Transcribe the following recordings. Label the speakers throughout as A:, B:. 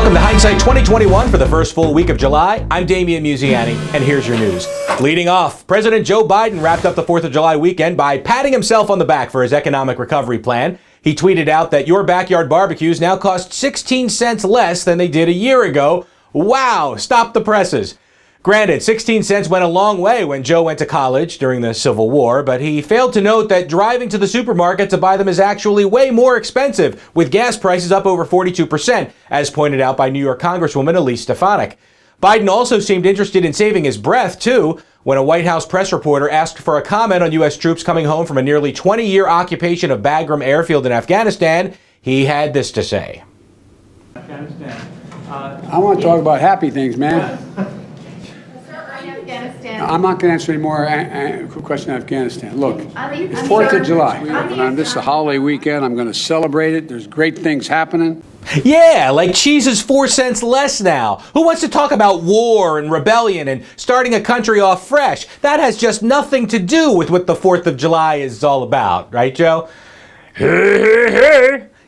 A: Welcome to Hindsight 2021 for the first full week of July. I'm Damian Muziani, and here's your news. Leading off, President Joe Biden wrapped up the 4th of July weekend by patting himself on the back for his economic recovery plan. He tweeted out that your backyard barbecues now cost 16 cents less than they did a year ago. Wow, stop the presses. Granted, 16 cents went a long way when Joe went to college during the Civil War, but he failed to note that driving to the supermarket to buy them is actually way more expensive, with gas prices up over 42%, as pointed out by New York Congresswoman Elise Stefanik. Biden also seemed interested in saving his breath, too, when a White House press reporter asked for a comment on U.S. troops coming home from a nearly 20-year occupation of Bagram Airfield in Afghanistan. He had this to say.
B: I want to talk about happy things, man. I'm not going to answer any more questions on Afghanistan. Look, it's 4th of July. This is a holiday weekend. I'm going to celebrate it. There's great things happening.
A: Yeah, like cheese is 4 cents less now. Who wants to talk about war and rebellion and starting a country off fresh? That has just nothing to do with what the 4th of July is all about, right, Joe?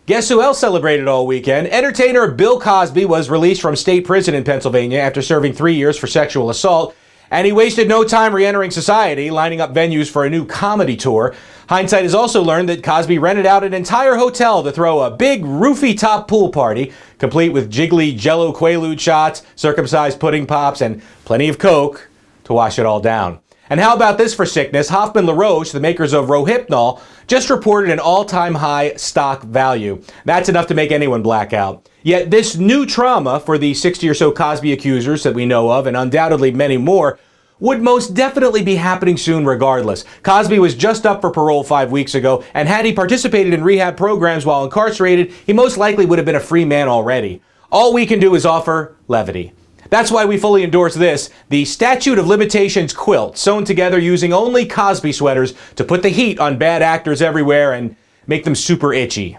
A: Guess who else celebrated all weekend? Entertainer Bill Cosby was released from state prison in Pennsylvania after serving 3 years for sexual assault. And he wasted no time re-entering society, lining up venues for a new comedy tour. Hindsight has also learned that Cosby rented out an entire hotel to throw a big roofy-top pool party, complete with jiggly Jell-O Quaalude shots, circumcised pudding pops, and plenty of Coke to wash it all down. And how about this for sickness? Hoffman LaRoche, the makers of Rohypnol, just reported an all-time high stock value. That's enough to make anyone black out. Yet this new trauma for the 60 or so Cosby accusers that we know of, and undoubtedly many more, would most definitely be happening soon regardless. Cosby was just up for parole 5 weeks ago, and had he participated in rehab programs while incarcerated, he most likely would have been a free man already. All we can do is offer levity. That's why we fully endorse this, the Statute of Limitations quilt, sewn together using only Cosby sweaters to put the heat on bad actors everywhere and make them super itchy.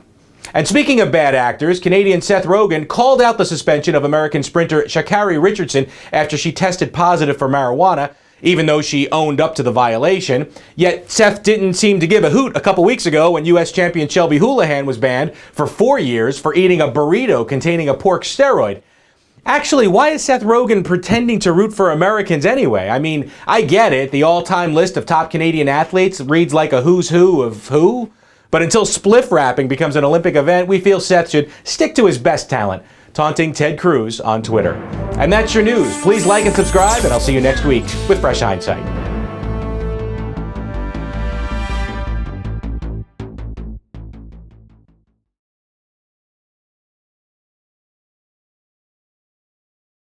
A: And speaking of bad actors, Canadian Seth Rogen called out the suspension of American sprinter Sha'Carri Richardson after she tested positive for marijuana, even though she owned up to the violation. Yet Seth didn't seem to give a hoot a couple weeks ago when U.S. champion Shelby Houlihan was banned for 4 years for eating a burrito containing a pork steroid. Actually, why is Seth Rogen pretending to root for Americans anyway? I mean, I get it. The all-time list of top Canadian athletes reads like a who's who of who. But until spliff rapping becomes an Olympic event, we feel Seth should stick to his best talent, taunting Ted Cruz on Twitter. And that's your news. Please like and subscribe, and I'll see you next week with Fresh Hindsight.